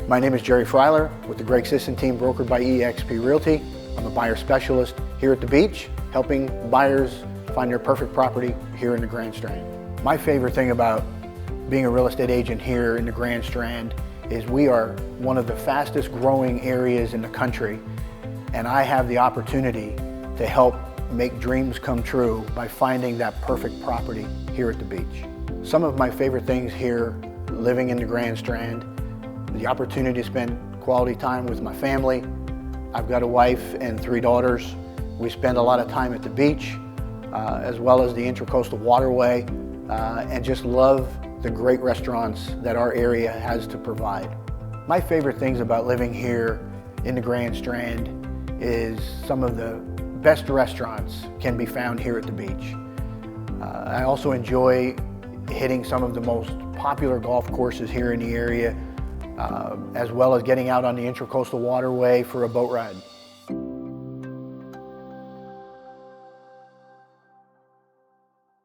My name is Jerry Freiler with the Greg Sisson team, brokered by eXp Realty. I'm a buyer specialist here at the beach, helping buyers find their perfect property here in the Grand Strand. My favorite thing about being a real estate agent here in the Grand Strand is we are one of the fastest growing areas in the country, and I have the opportunity to help make dreams come true by finding that perfect property here at the beach. Some of my favorite things here, living in the Grand Strand, the opportunity to spend quality time with my family. I've got a wife and 3 daughters. We spend a lot of time at the beach, as well as the Intracoastal Waterway, and just love the great restaurants that our area has to provide. My favorite things about living here in the Grand Strand is some of the best restaurants can be found here at the beach. I also enjoy hitting some of the most popular golf courses here in the area, as well as getting out on the Intracoastal Waterway for a boat ride.